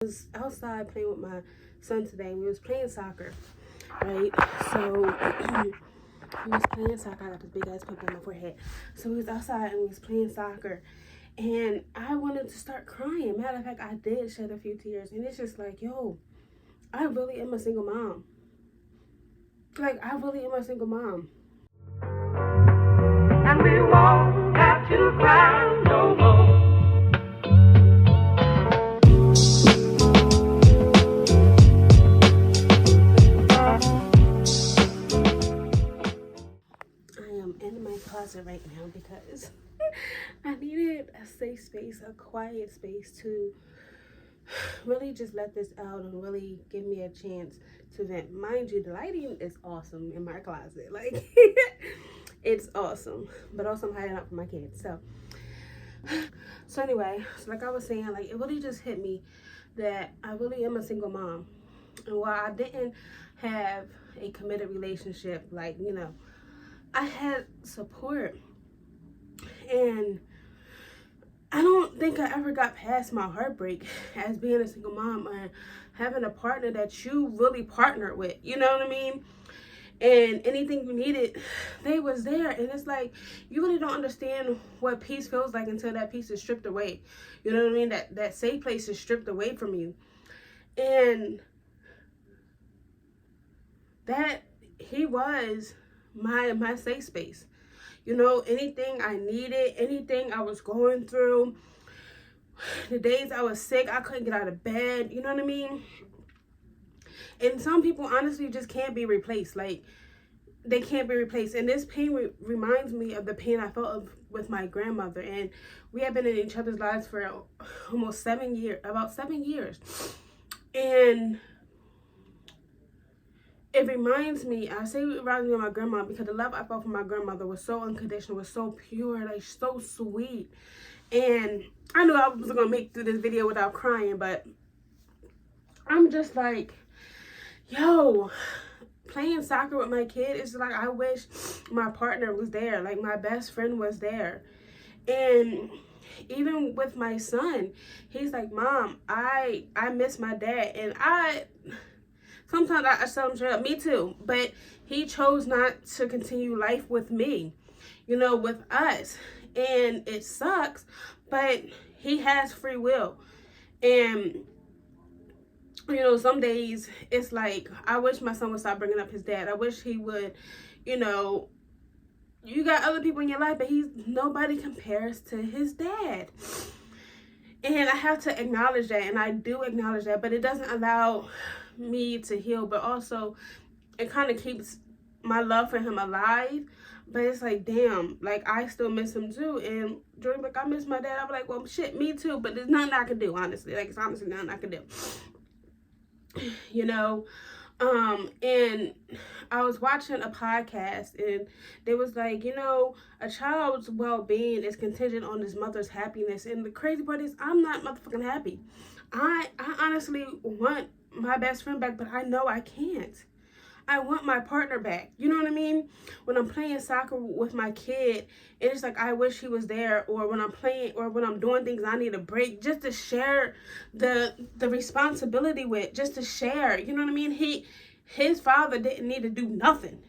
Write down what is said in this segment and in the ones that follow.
was outside playing with my son today. We was playing soccer, right? So we was playing soccer. I got this big ass pimple on my forehead. So we was outside and we was playing soccer. And I wanted to start crying. Matter of fact, I did shed a few tears. And it's just like, yo, I really am a single mom. Like, I really am a single mom. And we won't have to cry no more. I am in my closet right now because I needed a safe space, a quiet space to really just let this out and really give me a chance to vent. Mind you, the lighting is awesome in my closet. Like, it's awesome. But also I'm hiding out from my kids. So anyway, so like I was saying, like, it really just hit me that I really am a single mom. And while I didn't have a committed relationship, like, you know, I had support. And I don't think I ever got past my heartbreak as being a single mom and having a partner that you really partnered with, you know what I mean? And anything you needed, they was there. And it's like, you really don't understand what peace feels like until that peace is stripped away. You know what I mean? That safe place is stripped away from you. And that he was my safe space. You know, anything I needed, anything I was going through, the days I was sick, I couldn't get out of bed, you know what I mean? And some people honestly just can't be replaced. Like, they can't be replaced. And this pain reminds me of the pain I felt with my grandmother. And we have been in each other's lives for almost 7 years, about 7 years. And it reminds me, I say it reminds me of my grandma because the love I felt from my grandmother was so unconditional, was so pure, like so sweet. And I knew I wasn't gonna make through this video without crying, but I'm just like, yo, playing soccer with my kid is like, I wish my partner was there, like my best friend was there. And even with my son, he's like, Mom, I miss my dad. And sometimes I tell him straight up, me too. But he chose not to continue life with me, you know, with us. And it sucks, but he has free will. And, you know, some days it's like, I wish my son would stop bringing up his dad. I wish he would, you know, you got other people in your life, but nobody compares to his dad. And I have to acknowledge that, and I do acknowledge that, but it doesn't allow me to heal, but also it kind of keeps my love for him alive. But it's like, damn, like, I still miss him too. And Jordan, like, I miss my dad. I'm like, well, shit, me too, but there's nothing I can do, honestly. Like, it's honestly nothing I can do, you know. And I was watching a podcast, and they was like, you know, a child's well-being is contingent on his mother's happiness. And the crazy part is, I'm not motherfucking happy. I honestly want my best friend back, but I know I can't. I want my partner back. You know what I mean? When I'm playing soccer with my kid, it's like, I wish he was there. Or when I'm playing, or when I'm doing things I need a break, just to share the responsibility with, just to share. You know what I mean? His father didn't need to do nothing.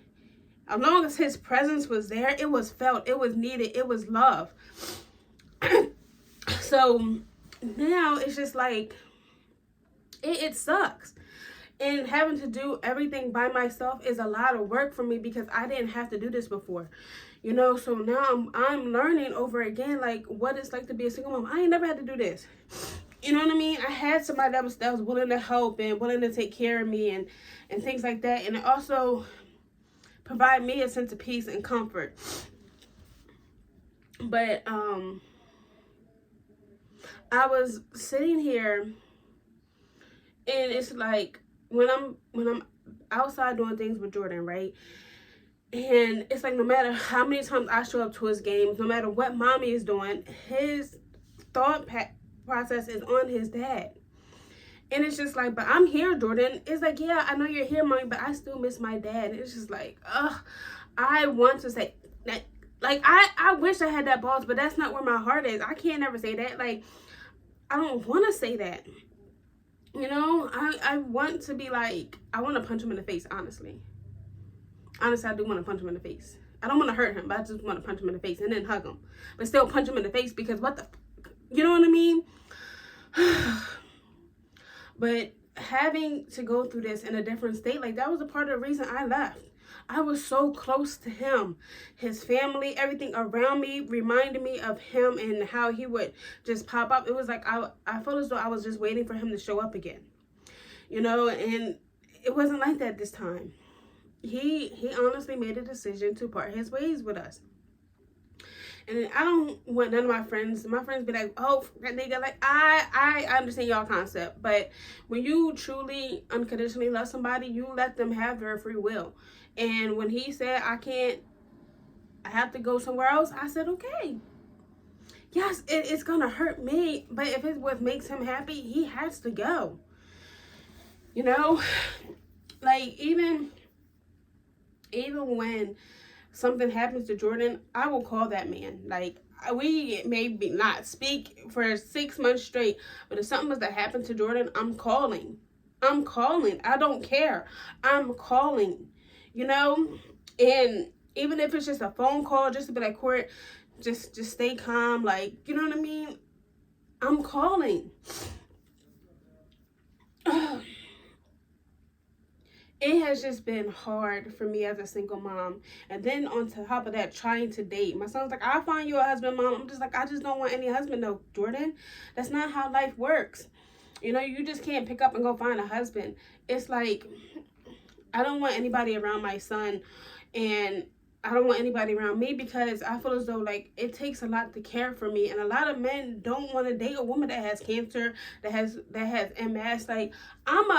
As long as his presence was there, it was felt, it was needed, it was love. So now it's just like, it sucks. And having to do everything by myself is a lot of work for me because I didn't have to do this before. You know, so now I'm learning over again, like, what it's like to be a single mom. I ain't never had to do this. You know what I mean? I had somebody that was willing to help and willing to take care of me and things like that. And it also provided me a sense of peace and comfort. But I was sitting here, and it's like, when I'm outside doing things with Jordan, right? And it's like, no matter how many times I show up to his games, no matter what mommy is doing, his thought process is on his dad. And it's just like, but I'm here, Jordan. It's like, yeah, I know you're here, mommy, but I still miss my dad. And it's just like, I want to say that, like, I wish I had that balls, but that's not where my heart is. I can't ever say that. Like, I don't want to say that. You know, I want to be like, I want to punch him in the face, honestly. Honestly, I do want to punch him in the face. I don't want to hurt him, but I just want to punch him in the face and then hug him. But still punch him in the face because what the, you know what I mean? But having to go through this in a different state, like that was a part of the reason I left. I was so close to him. His family, everything around me reminded me of him and how he would just pop up. It was like I felt as though I was just waiting for him to show up again. You know, and it wasn't like that this time. He honestly made a decision to part his ways with us. And I don't want none of my friends be like, oh, that nigga, like, I understand y'all concept. But when you truly unconditionally love somebody, you let them have their free will. And when he said, I have to go somewhere else, I said, okay. Yes, it's going to hurt me. But if it's what makes him happy, he has to go. You know? Like, even when something happens to Jordan, I will call that man. Like, we maybe not speak for 6 months straight, but if something was to happen to Jordan, I'm calling. I don't care. I'm calling, you know? And even if it's just a phone call, just to be like, Court, just stay calm. Like, you know what I mean? I'm calling. It has just been hard for me as a single mom. And then on top of that, trying to date. My son's like, I'll find you a husband, Mom. I'm just like, I just don't want any husband, though, Jordan. That's not how life works. You know, you just can't pick up and go find a husband. It's like, I don't want anybody around my son. And I don't want anybody around me because I feel as though, like, it takes a lot to care for me. And a lot of men don't want to date a woman that has cancer, that has MS. Like, I'm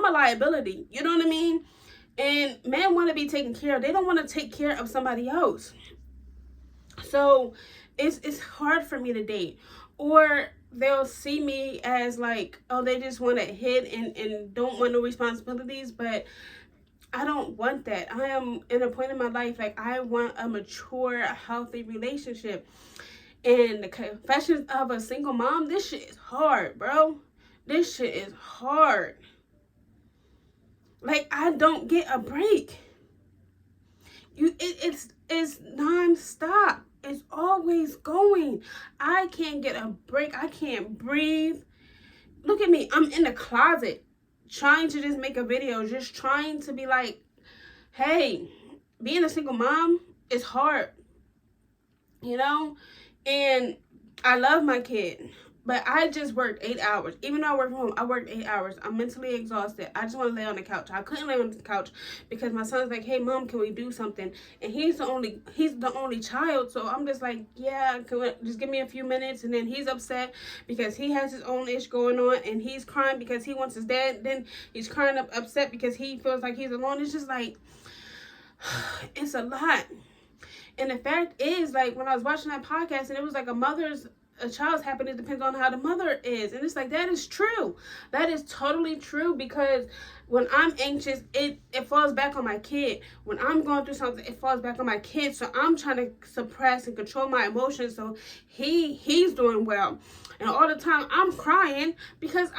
a liability. You know what I mean? And men want to be taken care of. They don't want to take care of somebody else. So it's hard for me to date. Or they'll see me as like, oh, they just want to hit and don't want no responsibilities. But I don't want that. I am in a point in my life, like, I want a mature, healthy relationship. And the confessions of a single mom, this shit is hard, bro. This shit is hard. Like, I don't get a break. It's non-stop. It's always going. I can't get a break. I can't breathe. Look at me. I'm in the closet trying to just make a video, just trying to be like, hey, being a single mom is hard, you know? And I love my kid, but I just worked 8 hours. Even though I work from home, I worked 8 hours. I'm mentally exhausted. I just want to lay on the couch. I couldn't lay on the couch because my son's like, hey, Mom, can we do something? And he's the only child. So I'm just like, yeah, just give me a few minutes. And then he's upset because he has his own issue going on. And he's crying because he wants his dad. Then he's crying upset because he feels like he's alone. It's just like, it's a lot. And the fact is, like, when I was watching that podcast and it was like a child's happiness depends on how the mother is. And it's like, that is true. That is totally true, because when I'm anxious, it falls back on my kid. When I'm going through something, it falls back on my kid. So I'm trying to suppress and control my emotions so he's doing well. And all the time I'm crying because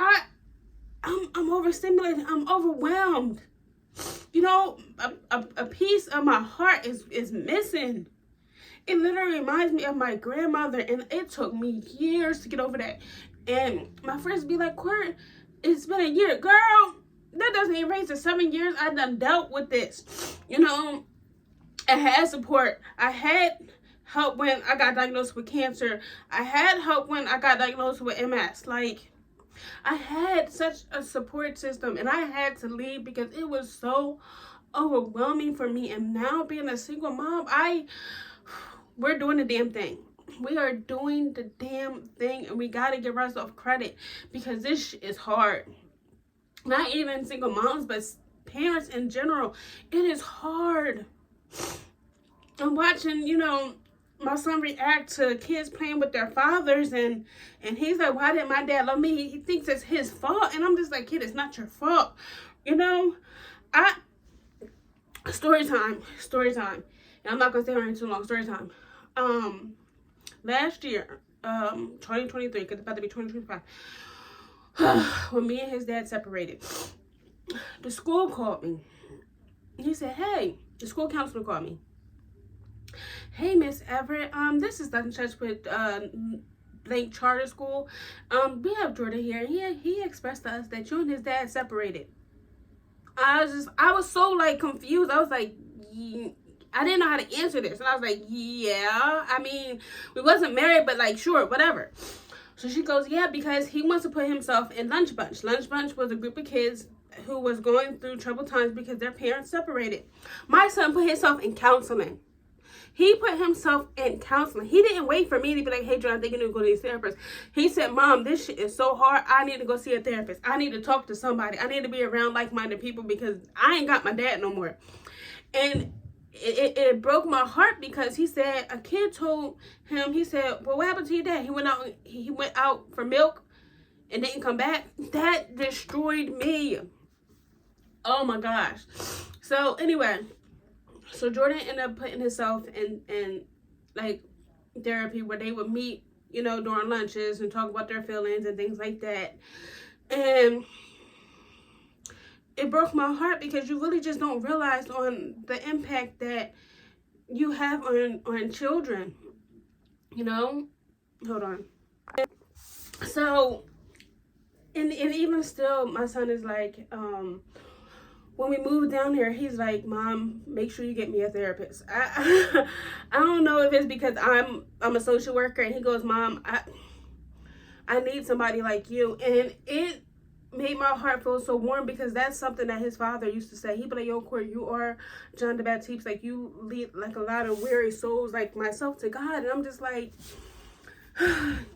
I'm overstimulated. I'm overwhelmed. You know, a piece of my heart is missing. It literally reminds me of my grandmother, and it took me years to get over that. And my friends be like, Court, it's been a year. Girl, that doesn't erase the 7 years I done dealt with this. You know, I had support. I had help when I got diagnosed with cancer. I had help when I got diagnosed with MS. Like, I had such a support system, and I had to leave because it was so overwhelming for me. And now being a single mom, we're doing the damn thing. We are doing the damn thing, and we got to give ourselves credit because this is hard. Not even single moms, but parents in general. It is hard. I'm watching, you know, my son react to kids playing with their fathers, and he's like, why didn't my dad love me? He thinks it's his fault. And I'm just like, kid, it's not your fault. You know, story time. And I'm not going to stay around too long. Story time. Last year, 2023, because it's about to be 2025. when me and his dad separated, the school called me. He said, hey, the school counselor called me. Hey, Miss Everett, this is Dutton Church with Lake Charter School. We have Jordan here. He expressed to us that you and his dad separated. I was so like confused. I was like, I didn't know how to answer this. And I was like, yeah, I mean, we wasn't married, but like, sure, whatever. So she goes, yeah, because he wants to put himself in Lunch Bunch. Lunch Bunch was a group of kids who was going through troubled times because their parents separated. My son put himself in counseling. He put himself in counseling. He didn't wait for me to be like, hey, John, I think you need to go to these therapists. He said, Mom, this shit is so hard. I need to go see a therapist. I need to talk to somebody. I need to be around like-minded people because I ain't got my dad no more. And it broke my heart because he said, a kid told him, he said, well, what happened to your dad? He went out for milk and didn't come back. That destroyed me. Oh my gosh. So anyway, so Jordan ended up putting himself in like therapy where they would meet, you know, during lunches and talk about their feelings and things like that. And it broke my heart because you really just don't realize on the impact that you have on children, you know. Hold on. So and even still, my son is like, when we moved down here, he's like, Mom, make sure you get me a therapist. I don't know if it's because I'm a social worker, and he goes, Mom, I need somebody like you. And it made my heart feel so warm because that's something that his father used to say. He'd be like, yo, Corey, you are John the Baptiste. Like, you lead like a lot of weary souls like myself to God. And I'm just like,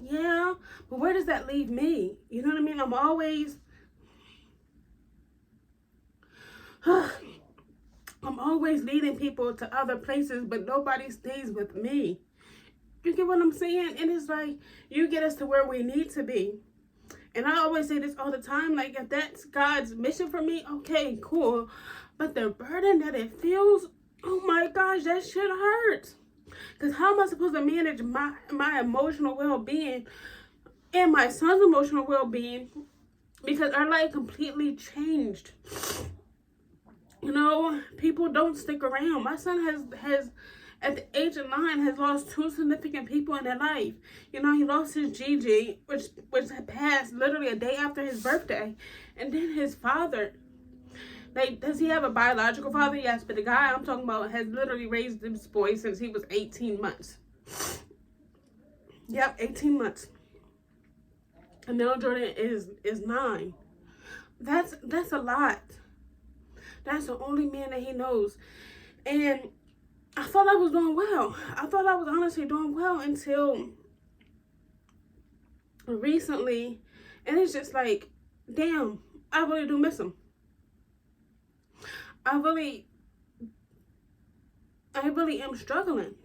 yeah, but where does that leave me? You know what I mean? I'm always leading people to other places, but nobody stays with me. You get what I'm saying? And it's like, you get us to where we need to be. And I always say this all the time, like, if that's God's mission for me, okay, cool. But the burden that it feels, oh my gosh, that shit hurts. Because how am I supposed to manage my emotional well-being and my son's emotional well-being? Because our life completely changed. You know, people don't stick around. My son has at the age of 9, has lost 2 significant people in their life. You know, he lost his Gigi, which passed literally a day after his birthday. And then his father. Like, does he have a biological father? Yes, but the guy I'm talking about has literally raised this boy since he was 18 months. Yep, 18 months. And now Jordan is 9. That's a lot. That's the only man that he knows. And I thought I was doing well. I thought I was honestly doing well until recently. And it's just like, damn, I really do miss him. I really am struggling.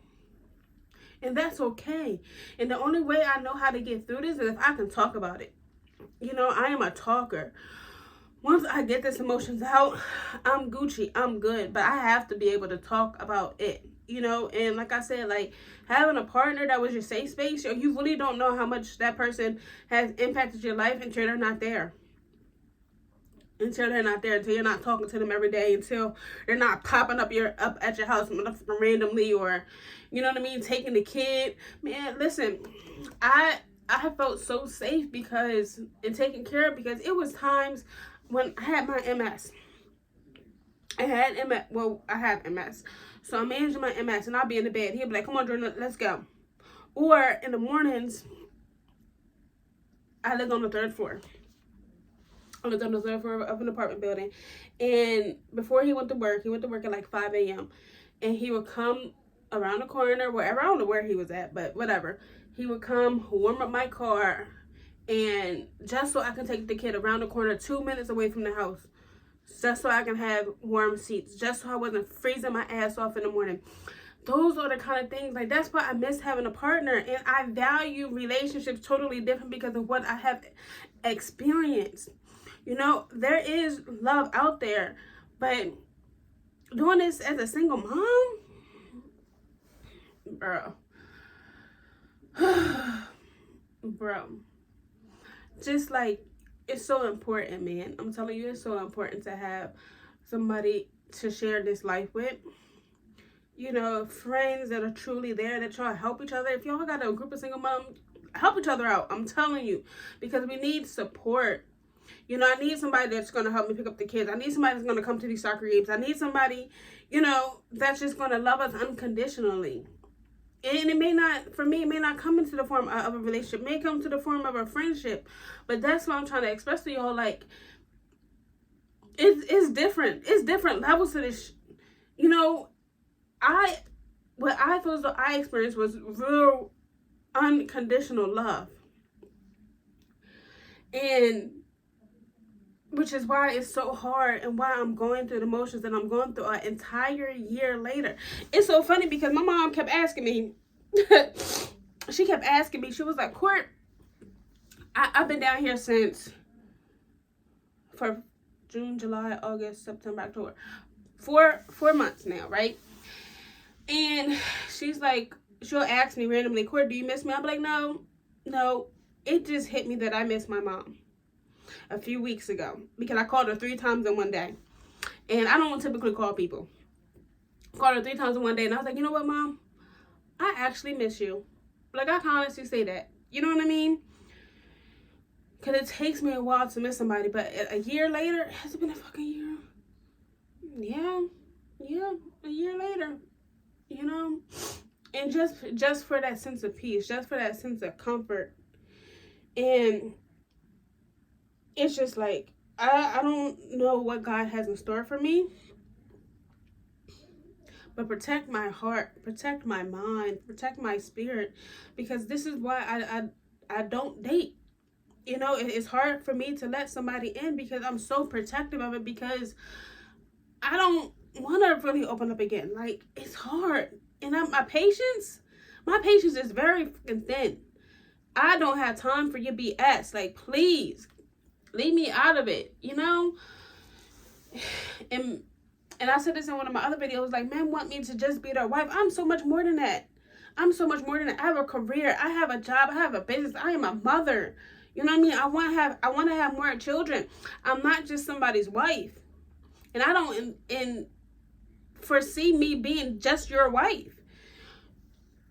And that's okay. And the only way I know how to get through this is if I can talk about it. You know, I am a talker. Once I get this emotions out, I'm Gucci, I'm good. But I have to be able to talk about it, you know. And like I said, like, having a partner that was your safe space, you really don't know how much that person has impacted your life until they're not there. Until they're not there, until you're not talking to them every day, until they're not popping up at your house randomly, or, you know what I mean, taking the kid. Man, listen, I felt so safe because, and taken care of, because it was times when I had my MS. I have MS. So I'm managing my MS, and I'll be in the bed. He'll be like, come on, Jordan, let's go. Or in the mornings, I lived on the 3rd floor. I lived on the 3rd floor of an apartment building. And before he went to work at like 5 a.m. And he would come around the corner, wherever, I don't know where he was at, but whatever. He would come, warm up my car, and just so I can take the kid around the corner 2 minutes away from the house. Just so I can have warm seats. Just so I wasn't freezing my ass off in the morning. Those are the kind of things, like, that's why I miss having a partner. And I value relationships totally different because of what I have experienced. You know, there is love out there, but doing this as a single mom, bro, just like, it's so important, man. I'm telling you, it's so important to have somebody to share this life with. You know, friends that are truly there, that try to help each other. If y'all got a group of single moms, help each other out. I'm telling you, because we need support. You know, I need somebody that's going to help me pick up the kids. I need somebody that's going to come to these soccer games. I need somebody, you know, that's just going to love us unconditionally. And it may not, for me, it may not come into the form of a relationship. It may come to the form of a friendship. But that's what I'm trying to express to y'all. Like, it's different. It's different levels to this. You know, what I feel as though I experienced was real unconditional love. And which is why it's so hard and why I'm going through the motions that I'm going through an entire year later. It's so funny because my mom kept asking me, she kept asking me, she was like, Court, I've been down here since, for June, July, August, September, October, 4 months now, right? And she's like, she'll ask me randomly, Court, do you miss me? I'm like, no. It just hit me that I miss my mom a few weeks ago because I called her 3 times in one day. And I don't typically call people. I called her 3 times in one day and I was like, you know what, Mom? I actually miss you. Like, I can honestly say that. You know what I mean? Because it takes me a while to miss somebody. But a year later, has it been a fucking year? Yeah, a year later. You know? And just for that sense of peace, just for that sense of comfort. And it's just like, I don't know what God has in store for me. But protect my heart, protect my mind, protect my spirit. Because this is why I don't date. You know, it's hard for me to let somebody in because I'm so protective of it, because I don't want to really open up again. Like, it's hard. And my patience is very fucking thin. I don't have time for your BS. Like, please, leave me out of it, you know? And I said this in one of my other videos, like, men want me to just be their wife. I'm so much more than that. I have a career. I have a job. I have a business. I am a mother. You know what I mean? I want to have more children. I'm not just somebody's wife. And I don't foresee me being just your wife.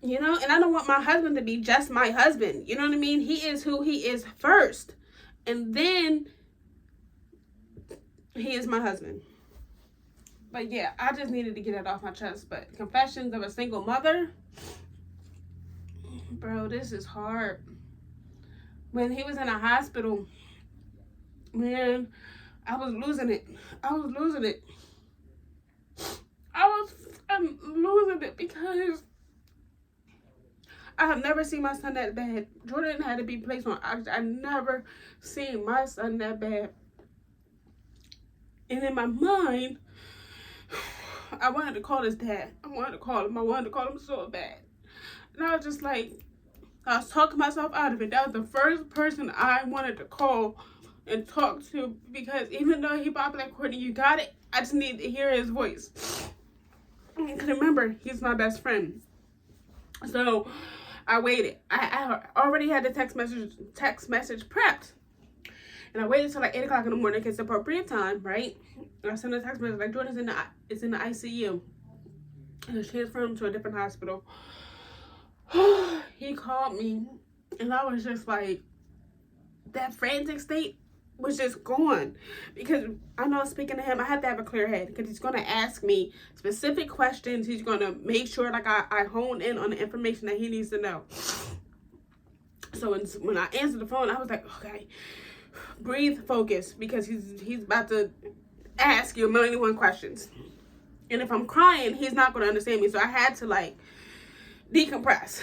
You know, and I don't want my husband to be just my husband. You know what I mean? He is who he is first. And then he is my husband. But yeah, I just needed to get it off my chest. But Confessions of a Single Mother. Bro, this is hard. When he was in a hospital, man, I'm losing it because I have never seen my son that bad. Jordan had to be placed on oxygen. I never seen my son that bad. And in my mind, I wanted to call his dad. I wanted to call him so bad. And I was just like, I was talking myself out of it. That was the first person I wanted to call and talk to, because even though he probably like, Courtney, you got it, I just need to hear his voice. Because remember, he's my best friend. So I waited. I already had the text message prepped. And I waited till like 8 o'clock in the morning because it's appropriate time, right? And I sent a text message like, Jordan's in the ICU. And I transferred him to a different hospital. He called me and I was just like, that frantic state was just gone, because I know, speaking to him, I had to have a clear head, because he's going to ask me specific questions. He's going to make sure like I hone in on the information that he needs to know. So when I answered the phone, I was like, okay, breathe, focus, because he's about to ask you 1,000,001 questions. And if I'm crying, he's not going to understand me. So I had to like decompress.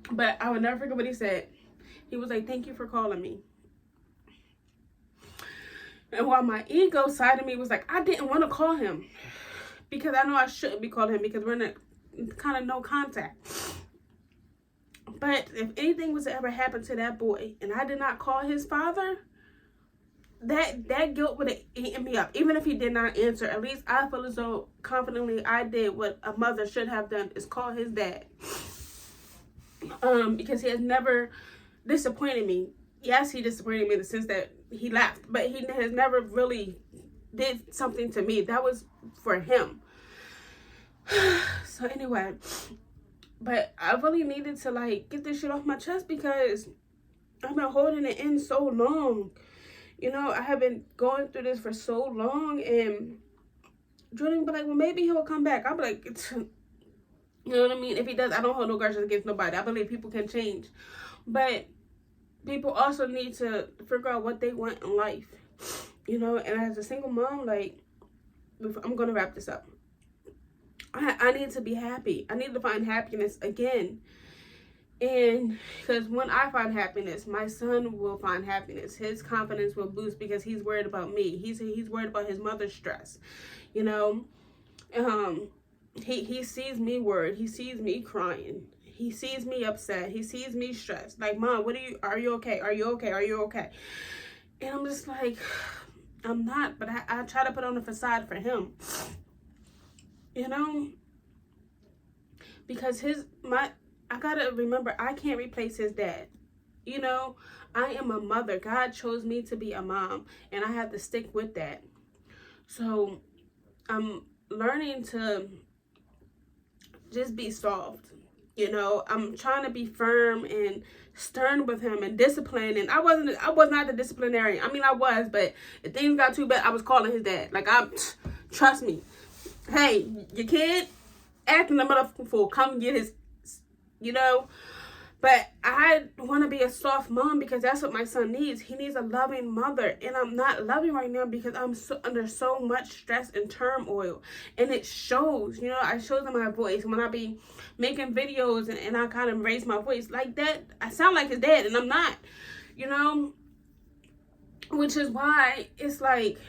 But I would never forget what he said. He was like, thank you for calling me. And while my ego side of me was like, I didn't want to call him, because I know I shouldn't be calling him, because we're in a kind of no contact. But if anything was to ever happen to that boy and I did not call his father, that guilt would have eaten me up. Even if he did not answer, at least I feel as though confidently I did what a mother should have done, is call his dad. Because he has never disappointed me. yes, he disappointed me in the sense that he left, but he has never really did something to me. That was for him. So anyway, but I really needed to like get this shit off my chest because I've been holding it in so long. You know, I have been going through this for so long, and Jordan be like, well, maybe he'll come back. I'll be like, you know what I mean? If he does, I don't hold no grudges against nobody. I believe people can change. But people also need to figure out what they want in life. You know, and as a single mom, like, I'm going to wrap this up. I need to be happy. I need to find happiness again. And because when I find happiness, my son will find happiness. His confidence will boost because he's worried about me. He's worried about his mother's stress. You know, he sees me worried. He sees me crying. He sees me upset. He sees me stressed. Like, Mom, are you okay? Are you okay? Are you okay? And I'm just like, I'm not, but I try to put on a facade for him. You know, because I gotta remember, I can't replace his dad. You know, I am a mother. God chose me to be a mom, and I have to stick with that. So I'm learning to just be soft. You know, I'm trying to be firm and stern with him and disciplined. And I was not the disciplinarian. I mean, I was, but if things got too bad, I was calling his dad. Like, trust me. Hey, your kid acting a motherfucking fool. Come get his, you know. But I want to be a soft mom because that's what my son needs. He needs a loving mother. And I'm not loving right now because I'm under so much stress and turmoil. And it shows, you know, I show them my voice. When I be making videos and I kind of raise my voice like that, I sound like his dad and I'm not, you know. Which is why it's like,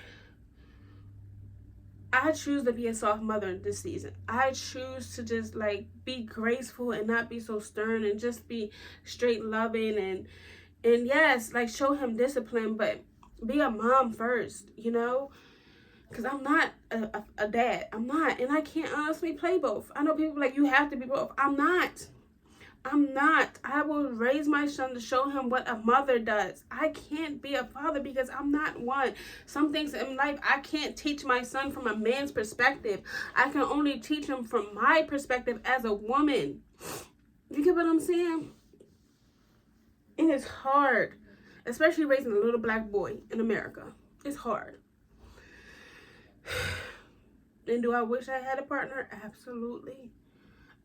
I choose to be a soft mother this season. I choose to just like be graceful and not be so stern and just be straight loving and yes, like show him discipline, but be a mom first, you know? Because I'm not a dad. I'm not. And I can't honestly play both. I know people like, you have to be both. I'm not. I will raise my son to show him what a mother does. I can't be a father because I'm not one. Some things in life I can't teach my son from a man's perspective. I can only teach him from my perspective as a woman. You get what I'm saying? And it's hard, especially raising a little black boy in America. It's hard. And do I wish I had a partner? Absolutely.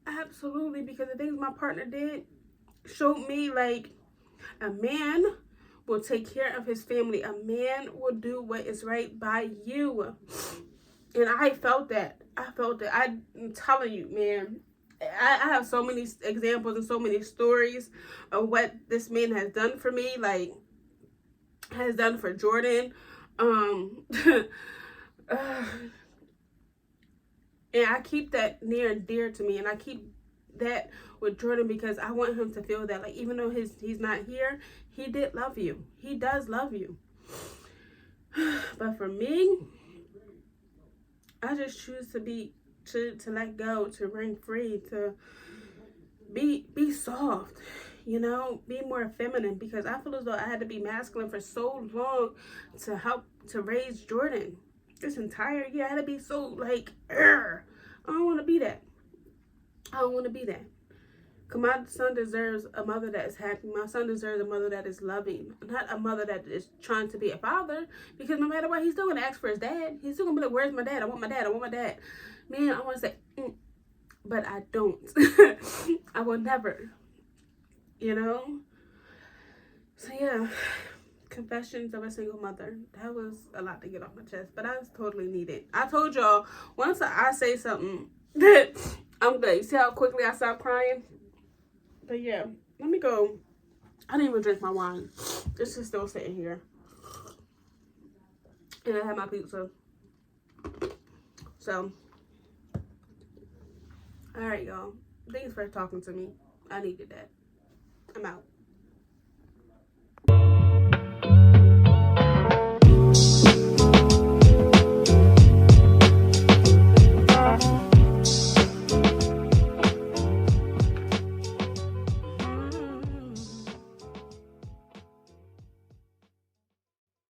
Absolutely, because the things my partner did showed me like a man will take care of his family. A man will do what is right by you. And I felt that. I'm telling you, man. I have so many examples and so many stories of what this man has done for me, like has done for Jordan. And I keep that near and dear to me. And I keep that with Jordan because I want him to feel that. Like, even though he's not here, he did love you. He does love you. But for me, I just choose to let go, to ring free, to be soft, you know, be more feminine, because I feel as though I had to be masculine for so long to help to raise Jordan. This entire year I had to be so like, I don't want to be that. I don't want to be that. Because my son deserves a mother that is happy. My son deserves a mother that is loving. Not a mother that is trying to be a father. Because no matter what, he's still going to ask for his dad. He's still going to be like, where's my dad? I want my dad. I want my dad. Man, I want to say, but I don't. I will never. You know? So yeah. Confessions of a single mother. That was a lot to get off my chest. But I was totally needed. I told y'all, once I say something, I'm good. You see how quickly I stopped crying? But yeah, let me go. I didn't even drink my wine. It's just still sitting here. And I had my pizza. So, alright, y'all. Thanks for talking to me. I needed that. I'm out.